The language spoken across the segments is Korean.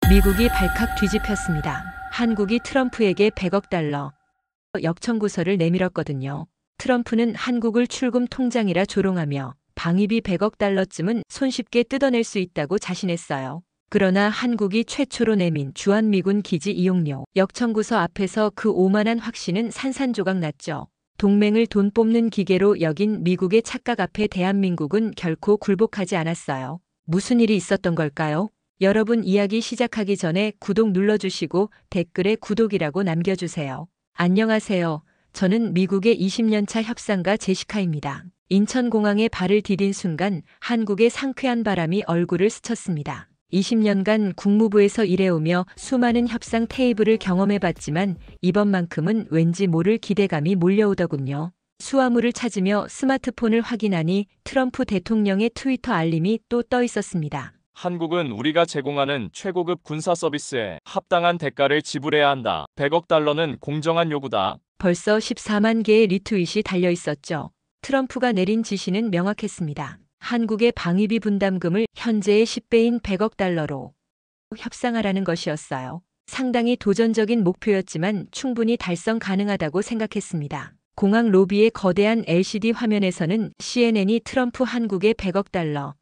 미국이 발칵 뒤집혔습니다. 한국이 트럼프에게 100억 달러 역청구서를 내밀었거든요. 트럼프는 한국을 출금 통장이라 조롱하며 방위비 100억 달러쯤은 손쉽게 뜯어낼 수 있다고 자신했어요. 그러나 한국이 최초로 내민 주한미군 기지 이용료 역청구서 앞에서 그 오만한 확신은 산산조각 났죠. 동맹을 돈 뽑는 기계로 여긴 미국의 착각 앞에 대한민국은 결코 굴복하지 않았어요. 무슨 일이 있었던 걸까요? 여러분, 이야기 시작하기 전에 구독 눌러주시고 댓글에 구독이라고 남겨주세요. 안녕하세요. 저는 미국의 20년차 협상가 제시카입니다. 인천공항에 발을 디딘 순간 한국의 상쾌한 바람이 얼굴을 스쳤습니다. 20년간 국무부에서 일해오며 수많은 협상 테이블을 경험해봤지만 이번만큼은 왠지 모를 기대감이 몰려오더군요. 수화물을 찾으며 스마트폰을 확인하니 트럼프 대통령의 트위터 알림이 또 떠 있었습니다. 한국은 우리가 제공하는 최고급 군사 서비스에 합당한 대가를 지불해야 한다. 100억 달러는 공정한 요구다. 벌써 14만 개의 리트윗이 달려 있었죠. 트럼프가 내린 지시는 명확했습니다. 한국의 방위비 분담금을 현재의 10배인 100억 달러로 협상하라는 것이었어요. 상당히 도전적인 목표였지만 충분히 달성 가능하다고 생각했습니다. 공항 로비의 거대한 LCD 화면에서는 CNN이 트럼프 한국의 100억 달러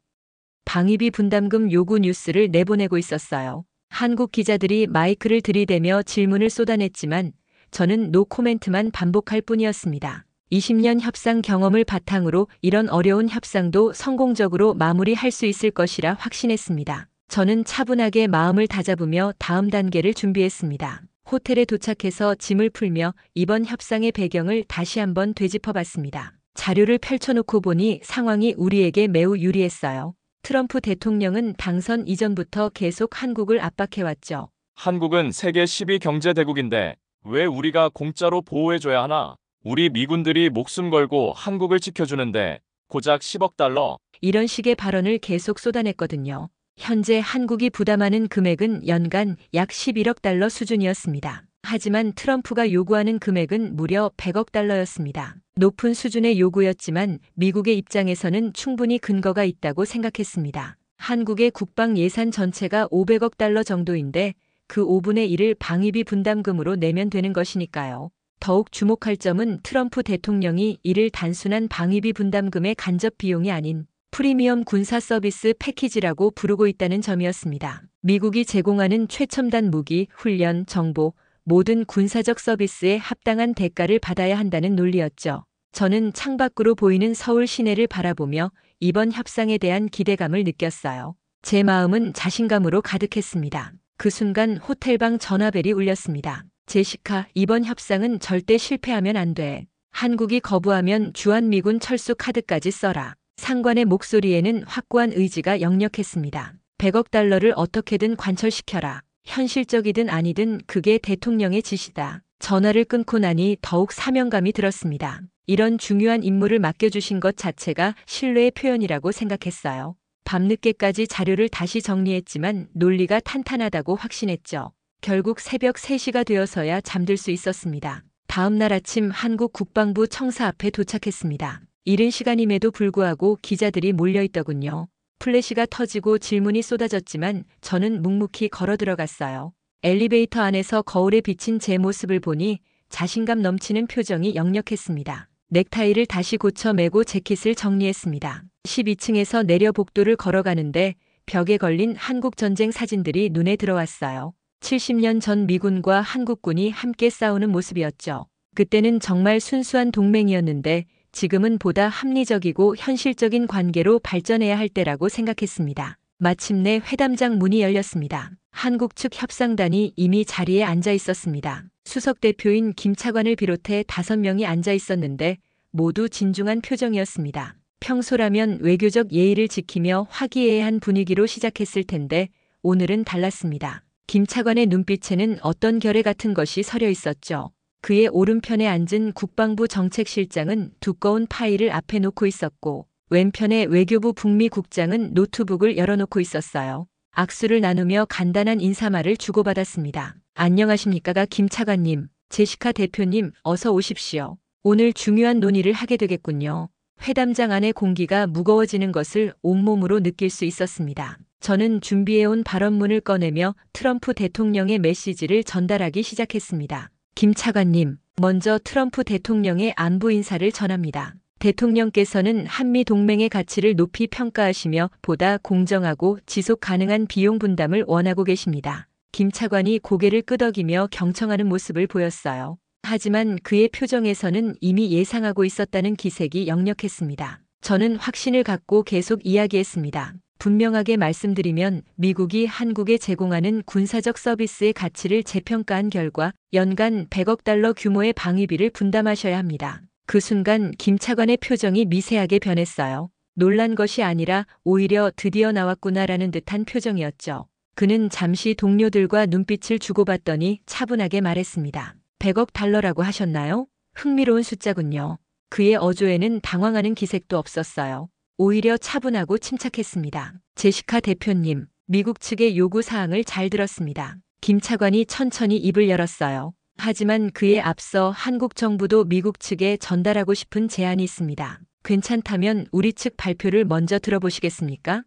방위비 분담금 요구 뉴스를 내보내고 있었어요. 한국 기자들이 마이크를 들이대며 질문을 쏟아냈지만 저는 노 코멘트만 반복할 뿐이었습니다. 20년 협상 경험을 바탕으로 이런 어려운 협상도 성공적으로 마무리할 수 있을 것이라 확신했습니다. 저는 차분하게 마음을 다잡으며 다음 단계를 준비했습니다. 호텔에 도착해서 짐을 풀며 이번 협상의 배경을 다시 한번 되짚어봤습니다. 자료를 펼쳐놓고 보니 상황이 우리에게 매우 유리했어요. 트럼프 대통령은 당선 이전부터 계속 한국을 압박해왔죠. 한국은 세계 10위 경제대국인데 왜 우리가 공짜로 보호해줘야 하나? 우리 미군들이 목숨 걸고 한국을 지켜주는데 고작 10억 달러? 이런 식의 발언을 계속 쏟아냈거든요. 현재 한국이 부담하는 금액은 연간 약 11억 달러 수준이었습니다. 하지만 트럼프가 요구하는 금액은 무려 100억 달러였습니다. 높은 수준의 요구였지만 미국의 입장에서는 충분히 근거가 있다고 생각했습니다. 한국의 국방 예산 전체가 500억 달러 정도인데 그 5분의 1을 방위비 분담금으로 내면 되는 것이니까요. 더욱 주목할 점은 트럼프 대통령이 이를 단순한 방위비 분담금의 간접 비용이 아닌 프리미엄 군사 서비스 패키지라고 부르고 있다는 점이었습니다. 미국이 제공하는 최첨단 무기, 훈련, 정보, 모든 군사적 서비스에 합당한 대가를 받아야 한다는 논리였죠. 저는 창밖으로 보이는 서울 시내를 바라보며 이번 협상에 대한 기대감을 느꼈어요. 제 마음은 자신감으로 가득했습니다. 그 순간 호텔방 전화벨이 울렸습니다. 제시카, 이번 협상은 절대 실패하면 안 돼. 한국이 거부하면 주한미군 철수 카드까지 써라. 상관의 목소리에는 확고한 의지가 역력했습니다. 100억 달러를 어떻게든 관철시켜라. 현실적이든 아니든 그게 대통령의 지시다. 전화를 끊고 나니 더욱 사명감이 들었습니다. 이런 중요한 임무를 맡겨주신 것 자체가 신뢰의 표현이라고 생각했어요. 밤늦게까지 자료를 다시 정리했지만 논리가 탄탄하다고 확신했죠. 결국 새벽 3시가 되어서야 잠들 수 있었습니다. 다음 날 아침 한국 국방부 청사 앞에 도착했습니다. 이른 시간임에도 불구하고 기자들이 몰려있더군요. 플래시가 터지고 질문이 쏟아졌지만 저는 묵묵히 걸어 들어갔어요. 엘리베이터 안에서 거울에 비친 제 모습을 보니 자신감 넘치는 표정이 역력했습니다. 넥타이를 다시 고쳐 매고 재킷을 정리했습니다. 12층에서 내려 복도를 걸어가는데 벽에 걸린 한국전쟁 사진들이 눈에 들어왔어요. 70년 전 미군과 한국군이 함께 싸우는 모습이었죠. 그때는 정말 순수한 동맹이었는데 지금은 보다 합리적이고 현실적인 관계로 발전해야 할 때라고 생각했습니다. 마침내 회담장 문이 열렸습니다. 한국 측 협상단이 이미 자리에 앉아 있었습니다. 수석 대표인 김 차관을 비롯해 5명이 앉아 있었는데 모두 진중한 표정이었습니다. 평소라면 외교적 예의를 지키며 화기애애한 분위기로 시작했을 텐데 오늘은 달랐습니다. 김 차관의 눈빛에는 어떤 결의 같은 것이 서려 있었죠. 그의 오른편에 앉은 국방부 정책실장은 두꺼운 파일을 앞에 놓고 있었고 왼편에 외교부 북미국장은 노트북을 열어놓고 있었어요. 악수를 나누며 간단한 인사말을 주고받았습니다. 안녕하십니까 김 차관님, 제시카 대표님 어서 오십시오. 오늘 중요한 논의를 하게 되겠군요. 회담장 안의 공기가 무거워지는 것을 온몸으로 느낄 수 있었습니다. 저는 준비해온 발언문을 꺼내며 트럼프 대통령의 메시지를 전달하기 시작했습니다. 김 차관님, 먼저 트럼프 대통령의 안부 인사를 전합니다. 대통령께서는 한미 동맹의 가치를 높이 평가하시며 보다 공정하고 지속 가능한 비용 분담을 원하고 계십니다. 김 차관이 고개를 끄덕이며 경청하는 모습을 보였어요. 하지만 그의 표정에서는 이미 예상하고 있었다는 기색이 역력했습니다. 저는 확신을 갖고 계속 이야기했습니다. 분명하게 말씀드리면 미국이 한국에 제공하는 군사적 서비스의 가치를 재평가한 결과 연간 100억 달러 규모의 방위비를 분담하셔야 합니다. 그 순간 김 차관의 표정이 미세하게 변했어요. 놀란 것이 아니라 오히려 드디어 나왔구나라는 듯한 표정이었죠. 그는 잠시 동료들과 눈빛을 주고받더니 차분하게 말했습니다. 100억 달러라고 하셨나요? 흥미로운 숫자군요. 그의 어조에는 당황하는 기색도 없었어요. 오히려 차분하고 침착했습니다. 제시카 대표님, 미국 측의 요구 사항을 잘 들었습니다. 김 차관이 천천히 입을 열었어요. 하지만 그에 앞서 한국 정부도 미국 측에 전달하고 싶은 제안이 있습니다. 괜찮다면 우리 측 발표를 먼저 들어보시겠습니까?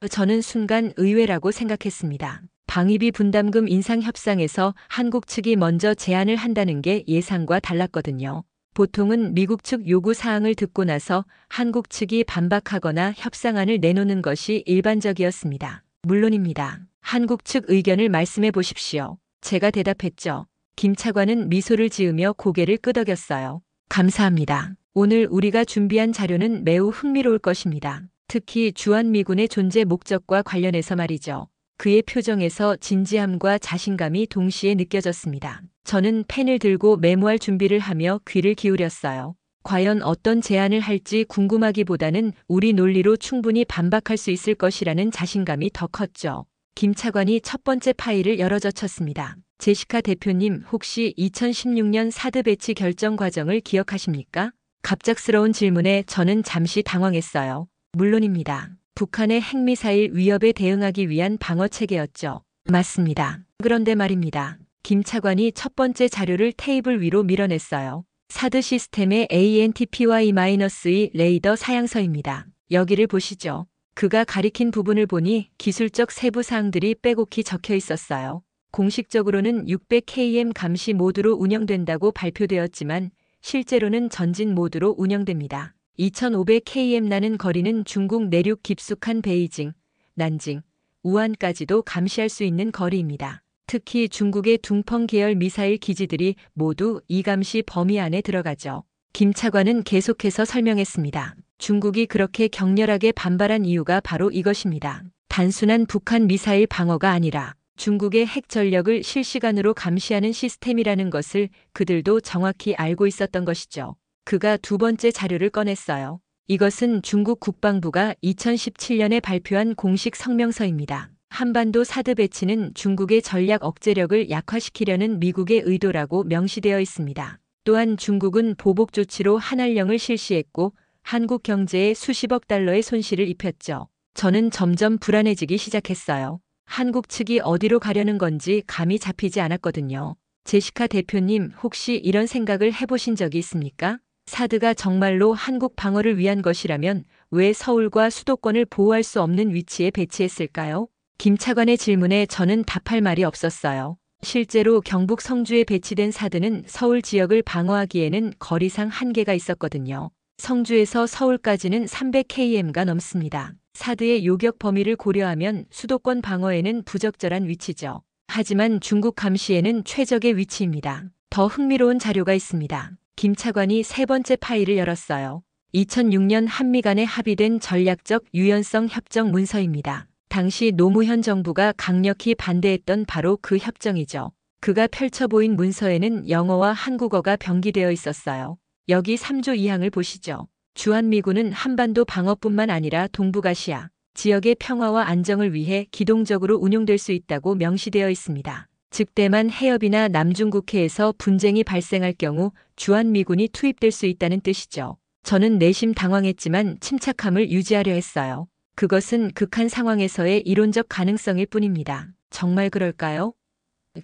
저는 순간 의외라고 생각했습니다. 방위비 분담금 인상 협상에서 한국 측이 먼저 제안을 한다는 게 예상과 달랐거든요. 보통은 미국 측 요구 사항을 듣고 나서 한국 측이 반박하거나 협상안을 내놓는 것이 일반적이었습니다. 물론입니다. 한국 측 의견을 말씀해 보십시오. 제가 대답했죠. 김 차관은 미소를 지으며 고개를 끄덕였어요. 감사합니다. 오늘 우리가 준비한 자료는 매우 흥미로울 것입니다. 특히 주한미군의 존재 목적과 관련해서 말이죠. 그의 표정에서 진지함과 자신감이 동시에 느껴졌습니다. 저는 펜을 들고 메모할 준비를 하며 귀를 기울였어요. 과연 어떤 제안을 할지 궁금하기보다는 우리 논리로 충분히 반박할 수 있을 것이라는 자신감이 더 컸죠. 김 차관이 첫 번째 파일을 열어젖혔습니다. 제시카 대표님, 혹시 2016년 사드 배치 결정 과정을 기억하십니까? 갑작스러운 질문에 저는 잠시 당황했어요. 물론입니다. 북한의 핵미사일 위협에 대응하기 위한 방어 체계였죠. 맞습니다. 그런데 말입니다. 김 차관이 첫 번째 자료를 테이블 위로 밀어냈어요. 사드 시스템의 ANTPY-2 레이더 사양서입니다. 여기를 보시죠. 그가 가리킨 부분을 보니 기술적 세부 사항들이 빼곡히 적혀 있었어요. 공식적으로는 600km 감시 모드로 운영된다고 발표되었지만 실제로는 전진 모드로 운영됩니다. 2500km 나는 거리는 중국 내륙 깊숙한 베이징, 난징, 우한까지도 감시할 수 있는 거리입니다. 특히 중국의 둥펑 계열 미사일 기지들이 모두 이 감시 범위 안에 들어가죠. 김 차관은 계속해서 설명했습니다. 중국이 그렇게 격렬하게 반발한 이유가 바로 이것입니다. 단순한 북한 미사일 방어가 아니라 중국의 핵 전력을 실시간으로 감시하는 시스템이라는 것을 그들도 정확히 알고 있었던 것이죠. 그가 두 번째 자료를 꺼냈어요. 이것은 중국 국방부가 2017년에 발표한 공식 성명서입니다. 한반도 사드 배치는 중국의 전략 억제력을 약화시키려는 미국의 의도라고 명시되어 있습니다. 또한 중국은 보복 조치로 한한령을 실시했고 한국 경제에 수십억 달러의 손실을 입혔죠. 저는 점점 불안해지기 시작했어요. 한국 측이 어디로 가려는 건지 감이 잡히지 않았거든요. 제시카 대표님, 혹시 이런 생각을 해보신 적이 있습니까? 사드가 정말로 한국 방어를 위한 것이라면 왜 서울과 수도권을 보호할 수 없는 위치에 배치했을까요? 김 차관의 질문에 저는 답할 말이 없었어요. 실제로 경북 성주에 배치된 사드는 서울 지역을 방어하기에는 거리상 한계가 있었거든요. 성주에서 서울까지는 300km가 넘습니다. 사드의 요격 범위를 고려하면 수도권 방어에는 부적절한 위치죠. 하지만 중국 감시에는 최적의 위치입니다. 더 흥미로운 자료가 있습니다. 김 차관이 세 번째 파일을 열었어요. 2006년 한미 간에 합의된 전략적 유연성 협정 문서입니다. 당시 노무현 정부가 강력히 반대했던 바로 그 협정이죠. 그가 펼쳐 보인 문서에는 영어와 한국어가 병기되어 있었어요. 여기 3조 2항을 보시죠. 주한미군은 한반도 방어뿐만 아니라 동북아시아 지역의 평화와 안정을 위해 기동적으로 운용될 수 있다고 명시되어 있습니다. 즉 대만 해협이나 남중국해에서 분쟁이 발생할 경우 주한미군이 투입될 수 있다는 뜻이죠. 저는 내심 당황했지만 침착함을 유지하려 했어요. 그것은 극한 상황에서의 이론적 가능성일 뿐입니다. 정말 그럴까요?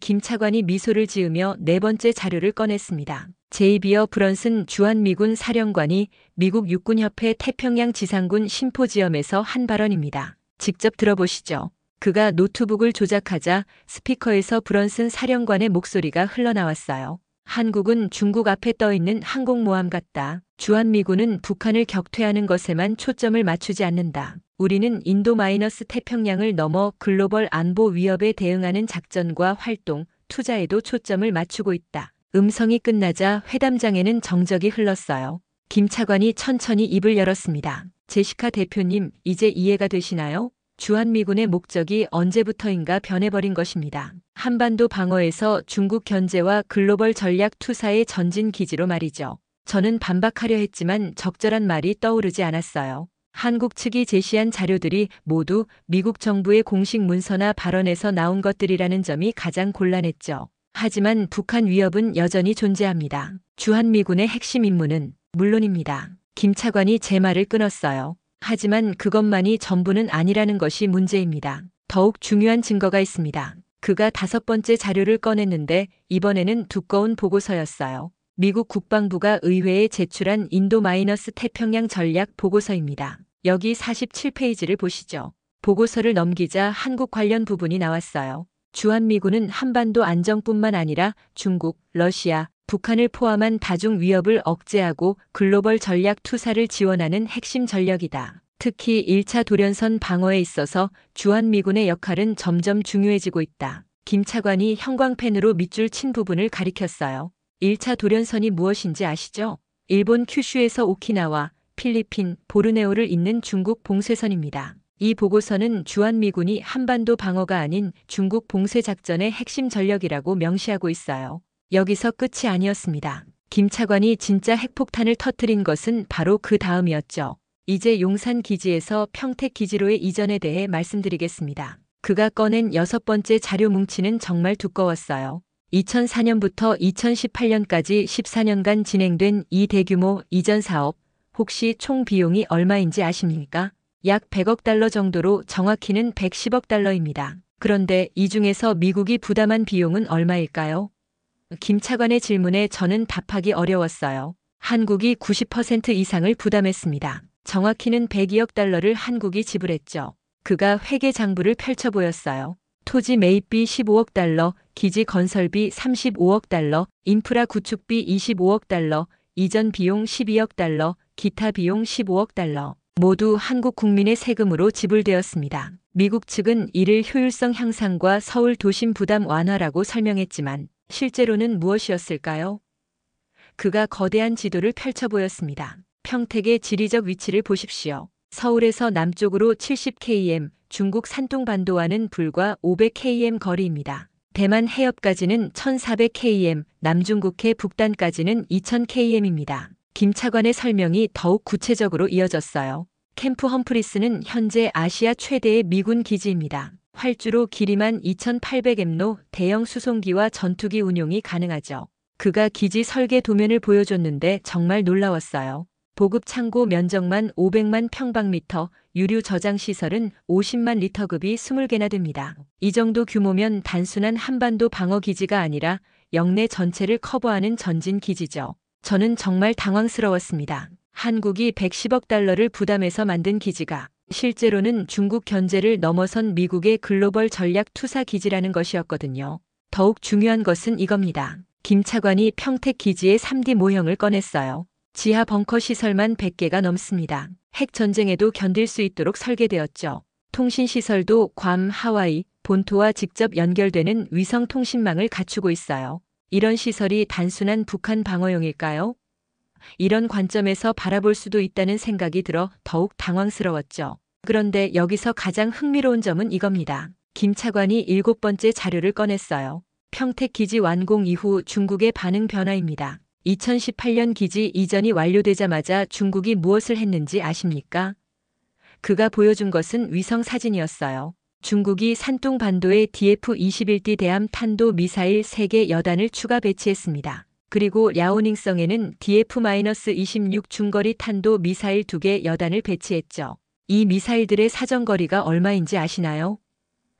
김 차관이 미소를 지으며 네 번째 자료를 꺼냈습니다. 제이비어 브런슨 주한미군 사령관이 미국 육군협회 태평양 지상군 심포지엄에서 한 발언입니다. 직접 들어보시죠. 그가 노트북을 조작하자 스피커에서 브런슨 사령관의 목소리가 흘러나왔어요. 한국은 중국 앞에 떠있는 항공모함 같다. 주한미군은 북한을 격퇴하는 것에만 초점을 맞추지 않는다. 우리는 인도-태평양을 넘어 글로벌 안보 위협에 대응하는 작전과 활동, 투자에도 초점을 맞추고 있다. 음성이 끝나자 회담장에는 정적이 흘렀어요. 김 차관이 천천히 입을 열었습니다. 제시카 대표님, 이제 이해가 되시나요? 주한미군의 목적이 언제부터인가 변해버린 것입니다. 한반도 방어에서 중국 견제와 글로벌 전략 투사의 전진 기지로 말이죠. 저는 반박하려 했지만 적절한 말이 떠오르지 않았어요. 한국 측이 제시한 자료들이 모두 미국 정부의 공식 문서나 발언에서 나온 것들이라는 점이 가장 곤란했죠. 하지만 북한 위협은 여전히 존재합니다. 주한미군의 핵심 임무는 물론입니다. 김 차관이 제 말을 끊었어요. 하지만 그것만이 전부는 아니라는 것이 문제입니다. 더욱 중요한 증거가 있습니다. 그가 5번째 자료를 꺼냈는데 이번에는 두꺼운 보고서였어요. 미국 국방부가 의회에 제출한 인도-태평양 전략 보고서입니다. 여기 47페이지를 보시죠. 보고서를 넘기자 한국 관련 부분이 나왔어요. 주한미군은 한반도 안정뿐만 아니라 중국, 러시아, 북한을 포함한 다중 위협을 억제하고 글로벌 전략 투사를 지원하는 핵심 전력이다. 특히 1차 돌연선 방어에 있어서 주한미군의 역할은 점점 중요해지고 있다. 김 차관이 형광펜으로 밑줄 친 부분을 가리켰어요. 1차 돌연선이 무엇인지 아시죠? 일본 큐슈에서 오키나와, 필리핀, 보르네오를 잇는 중국 봉쇄선입니다. 이 보고서는 주한미군이 한반도 방어가 아닌 중국 봉쇄 작전의 핵심 전력이라고 명시하고 있어요. 여기서 끝이 아니었습니다. 김 차관이 진짜 핵폭탄을 터뜨린 것은 바로 그 다음이었죠. 이제 용산 기지에서 평택 기지로의 이전에 대해 말씀드리겠습니다. 그가 꺼낸 6번째 자료 뭉치는 정말 두꺼웠어요. 2004년부터 2018년까지 14년간 진행된 이 대규모 이전 사업, 혹시 총 비용이 얼마인지 아십니까? 약 100억 달러 정도로 정확히는 110억 달러입니다. 그런데 이 중에서 미국이 부담한 비용은 얼마일까요? 김 차관의 질문에 저는 답하기 어려웠어요. 한국이 90% 이상을 부담했습니다. 정확히는 102억 달러를 한국이 지불했죠. 그가 회계 장부를 펼쳐 보였어요. 토지 매입비 15억 달러, 기지 건설비 35억 달러, 인프라 구축비 25억 달러, 이전 비용 12억 달러, 기타 비용 15억 달러. 모두 한국 국민의 세금으로 지불되었습니다. 미국 측은 이를 효율성 향상과 서울 도심 부담 완화라고 설명했지만 실제로는 무엇이었을까요? 그가 거대한 지도를 펼쳐 보였습니다. 평택의 지리적 위치를 보십시오. 서울에서 남쪽으로 70km, 중국 산둥반도와는 불과 500km 거리입니다. 대만 해협까지는 1400km, 남중국해 북단까지는 2000km입니다. 김 차관의 설명이 더욱 구체적으로 이어졌어요. 캠프 험프리스는 현재 아시아 최대의 미군 기지입니다. 활주로 길이만 2800m로 대형 수송기와 전투기 운용이 가능하죠. 그가 기지 설계 도면을 보여줬는데 정말 놀라웠어요. 보급 창고 면적만 500만 평방미터, 유류 저장 시설은 50만 리터급이 20개나 됩니다. 이 정도 규모면 단순한 한반도 방어 기지가 아니라 영내 전체를 커버하는 전진 기지죠. 저는 정말 당황스러웠습니다. 한국이 110억 달러를 부담해서 만든 기지가 실제로는 중국 견제를 넘어선 미국의 글로벌 전략 투사 기지라는 것이었거든요. 더욱 중요한 것은 이겁니다. 김 차관이 평택 기지의 3D 모형을 꺼냈어요. 지하 벙커 시설만 100개가 넘습니다. 핵 전쟁에도 견딜 수 있도록 설계되었죠. 통신 시설도 괌, 하와이, 본토와 직접 연결되는 위성 통신망을 갖추고 있어요. 이런 시설이 단순한 북한 방어용일까요? 이런 관점에서 바라볼 수도 있다는 생각이 들어 더욱 당황스러웠죠. 그런데 여기서 가장 흥미로운 점은 이겁니다. 김 차관이 7번째 자료를 꺼냈어요. 평택 기지 완공 이후 중국의 반응 변화입니다. 2018년 기지 이전이 완료되자마자 중국이 무엇을 했는지 아십니까? 그가 보여준 것은 위성 사진이었어요. 중국이 산둥반도에 DF-21D 대함 탄도 미사일 3개 여단을 추가 배치했습니다. 그리고 랴오닝성에는 DF-26 중거리 탄도 미사일 2개 여단을 배치했죠. 이 미사일들의 사정거리가 얼마인지 아시나요?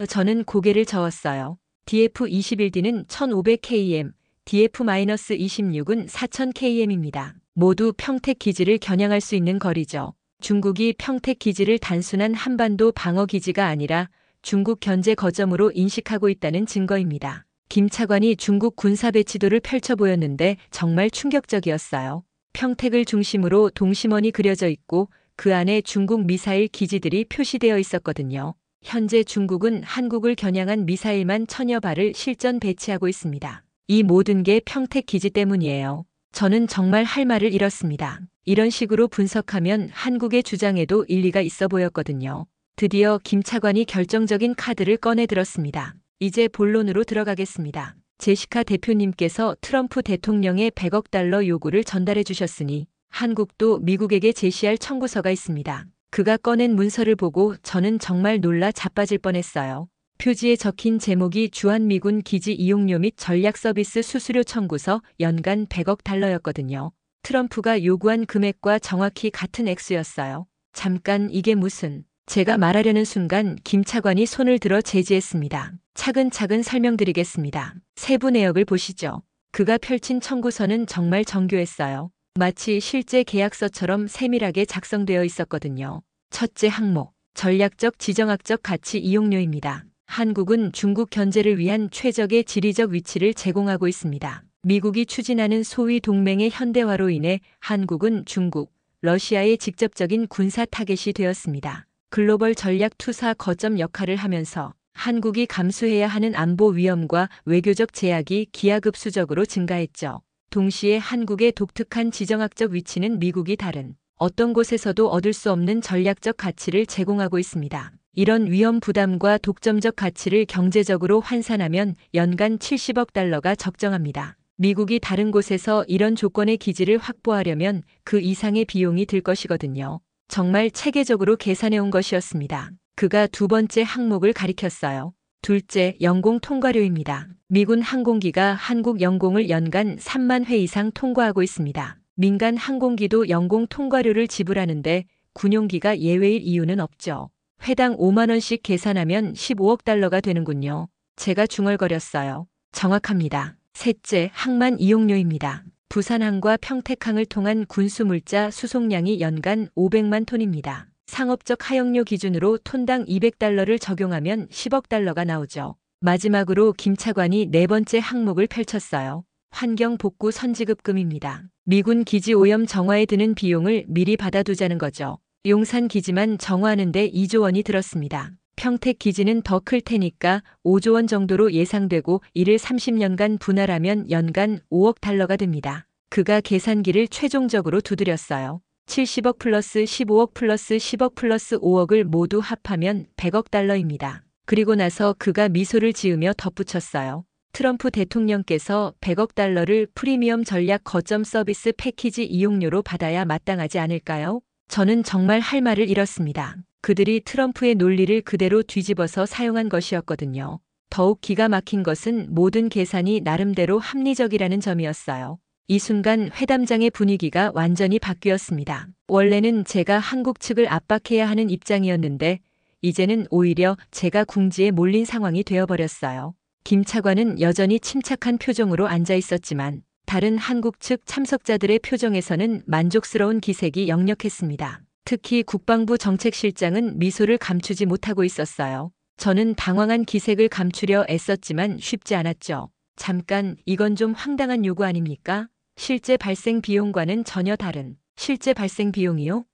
저는 고개를 저었어요. DF-21D는 1500km, DF-26은 4000km입니다. 모두 평택 기지를 겨냥할 수 있는 거리죠. 중국이 평택 기지를 단순한 한반도 방어 기지가 아니라 중국 견제 거점으로 인식하고 있다는 증거입니다. 김 차관이 중국 군사 배치도를 펼쳐 보였는데 정말 충격적이었어요. 평택을 중심으로 동심원이 그려져 있고 그 안에 중국 미사일 기지들이 표시되어 있었거든요. 현재 중국은 한국을 겨냥한 미사일만 1000여 발을 실전 배치하고 있습니다. 이 모든 게 평택 기지 때문이에요. 저는 정말 할 말을 잃었습니다. 이런 식으로 분석하면 한국의 주장에도 일리가 있어 보였거든요. 드디어 김 차관이 결정적인 카드를 꺼내 들었습니다. 이제 본론으로 들어가겠습니다. 제시카 대표님께서 트럼프 대통령의 100억 달러 요구를 전달해 주셨으니 한국도 미국에게 제시할 청구서가 있습니다. 그가 꺼낸 문서를 보고 저는 정말 놀라 자빠질 뻔했어요. 표지에 적힌 제목이 주한미군 기지 이용료 및 전략 서비스 수수료 청구서 연간 100억 달러였거든요. 트럼프가 요구한 금액과 정확히 같은 액수였어요. 잠깐 이게 무슨... 제가 말하려는 순간 김 차관이 손을 들어 제지했습니다. 차근차근 설명드리겠습니다. 세부 내역을 보시죠. 그가 펼친 청구서는 정말 정교했어요. 마치 실제 계약서처럼 세밀하게 작성되어 있었거든요. 첫째 항목, 전략적 지정학적 가치 이용료입니다. 한국은 중국 견제를 위한 최적의 지리적 위치를 제공하고 있습니다. 미국이 추진하는 소위 동맹의 현대화로 인해 한국은 중국, 러시아의 직접적인 군사 타겟이 되었습니다. 글로벌 전략 투사 거점 역할을 하면서 한국이 감수해야 하는 안보 위험과 외교적 제약이 기하급수적으로 증가했죠. 동시에 한국의 독특한 지정학적 위치는 미국이 다른 어떤 곳에서도 얻을 수 없는 전략적 가치를 제공하고 있습니다. 이런 위험 부담과 독점적 가치를 경제적으로 환산하면 연간 70억 달러가 적정합니다. 미국이 다른 곳에서 이런 조건의 기지를 확보하려면 그 이상의 비용이 들 것이거든요. 정말 체계적으로 계산해온 것이었습니다. 그가 두 번째 항목을 가리켰어요. 둘째, 영공 통과료입니다. 미군 항공기가 한국 영공을 연간 3만 회 이상 통과하고 있습니다. 민간 항공기도 영공 통과료를 지불하는데 군용기가 예외일 이유는 없죠. 회당 5만 원씩 계산하면 15억 달러가 되는군요. 제가 중얼거렸어요. 정확합니다. 셋째, 항만 이용료입니다. 부산항과 평택항을 통한 군수물자 수송량이 연간 500만 톤입니다. 상업적 하역료 기준으로 톤당 200달러를 적용하면 10억 달러가 나오죠. 마지막으로 김 차관이 네 번째 항목을 펼쳤어요. 환경복구 선지급금입니다. 미군 기지 오염 정화에 드는 비용을 미리 받아두자는 거죠. 용산 기지만 정화하는데 2조 원이 들었습니다. 평택 기지는 더 클 테니까 5조 원 정도로 예상되고 이를 30년간 분할하면 연간 5억 달러가 됩니다. 그가 계산기를 최종적으로 두드렸어요. 70억 플러스 15억 플러스 10억 플러스 5억을 모두 합하면 100억 달러입니다. 그리고 나서 그가 미소를 지으며 덧붙였어요. 트럼프 대통령께서 100억 달러를 프리미엄 전략 거점 서비스 패키지 이용료로 받아야 마땅하지 않을까요? 저는 정말 할 말을 잃었습니다. 그들이 트럼프의 논리를 그대로 뒤집어서 사용한 것이었거든요. 더욱 기가 막힌 것은 모든 계산이 나름대로 합리적이라는 점이었어요. 이 순간 회담장의 분위기가 완전히 바뀌었습니다. 원래는 제가 한국 측을 압박해야 하는 입장이었는데 이제는 오히려 제가 궁지에 몰린 상황이 되어버렸어요. 김 차관은 여전히 침착한 표정으로 앉아 있었지만 다른 한국 측 참석자들의 표정에서는 만족스러운 기색이 역력했습니다. 특히 국방부 정책실장은 미소를 감추지 못하고 있었어요. 저는 당황한 기색을 감추려 애썼지만 쉽지 않았죠. 잠깐, 이건 좀 황당한 요구 아닙니까? 실제 발생 비용과는 전혀 다른 실제 발생 비용이요?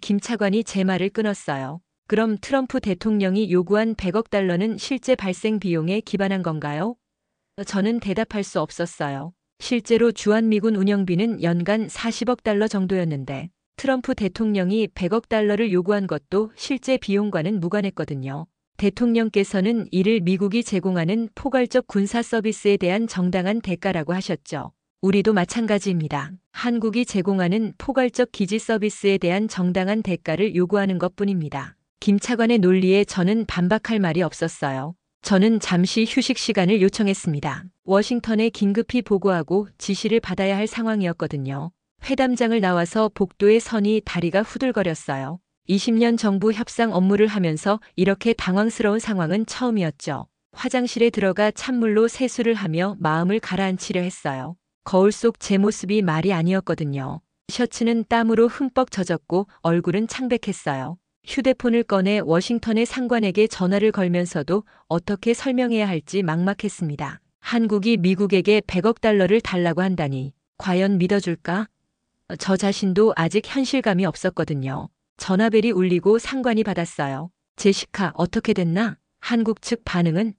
김 차관이 제 말을 끊었어요. 그럼 트럼프 대통령이 요구한 100억 달러는 실제 발생 비용에 기반한 건가요? 저는 대답할 수 없었어요. 실제로 주한미군 운영비는 연간 40억 달러 정도였는데 트럼프 대통령이 100억 달러를 요구한 것도 실제 비용과는 무관했거든요. 대통령께서는 이를 미국이 제공하는 포괄적 군사 서비스에 대한 정당한 대가라고 하셨죠. 우리도 마찬가지입니다. 한국이 제공하는 포괄적 기지 서비스에 대한 정당한 대가를 요구하는 것뿐입니다. 김 차관의 논리에 저는 반박할 말이 없었어요. 저는 잠시 휴식 시간을 요청했습니다. 워싱턴에 긴급히 보고하고 지시를 받아야 할 상황이었거든요. 회담장을 나와서 복도에 서니 다리가 후들거렸어요. 20년 정부 협상 업무를 하면서 이렇게 당황스러운 상황은 처음이었죠. 화장실에 들어가 찬물로 세수를 하며 마음을 가라앉히려 했어요. 거울 속 제 모습이 말이 아니었거든요. 셔츠는 땀으로 흠뻑 젖었고 얼굴은 창백했어요. 휴대폰을 꺼내 워싱턴의 상관에게 전화를 걸면서도 어떻게 설명해야 할지 막막했습니다. 한국이 미국에게 100억 달러를 달라고 한다니 과연 믿어줄까? 저 자신도 아직 현실감이 없었거든요. 전화벨이 울리고 상관이 받았어요. 제시카, 어떻게 됐나? 한국 측 반응은?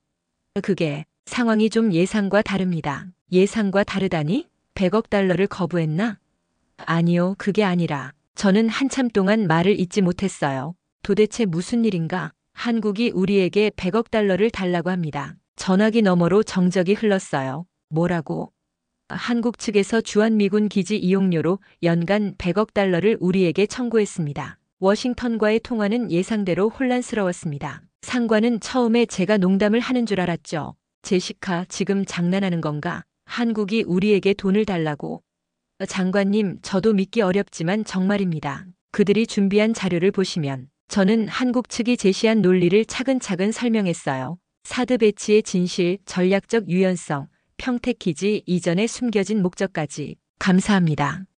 그게 상황이 좀 예상과 다릅니다. 예상과 다르다니? 100억 달러를 거부했나? 아니요, 그게 아니라 저는 한참 동안 말을 잇지 못했어요. 도대체 무슨 일인가? 한국이 우리에게 100억 달러를 달라고 합니다. 전화기 너머로 정적이 흘렀어요. 뭐라고? 한국 측에서 주한미군 기지 이용료로 연간 100억 달러를 우리에게 청구했습니다. 워싱턴과의 통화는 예상대로 혼란스러웠습니다. 상관은 처음에 제가 농담을 하는 줄 알았죠. 제시카, 지금 장난하는 건가? 한국이 우리에게 돈을 달라고. 장관님, 저도 믿기 어렵지만 정말입니다. 그들이 준비한 자료를 보시면 저는 한국 측이 제시한 논리를 차근차근 설명했어요. 사드 배치의 진실, 전략적 유연성, 평택 기지 이전에 숨겨진 목적까지. 감사합니다.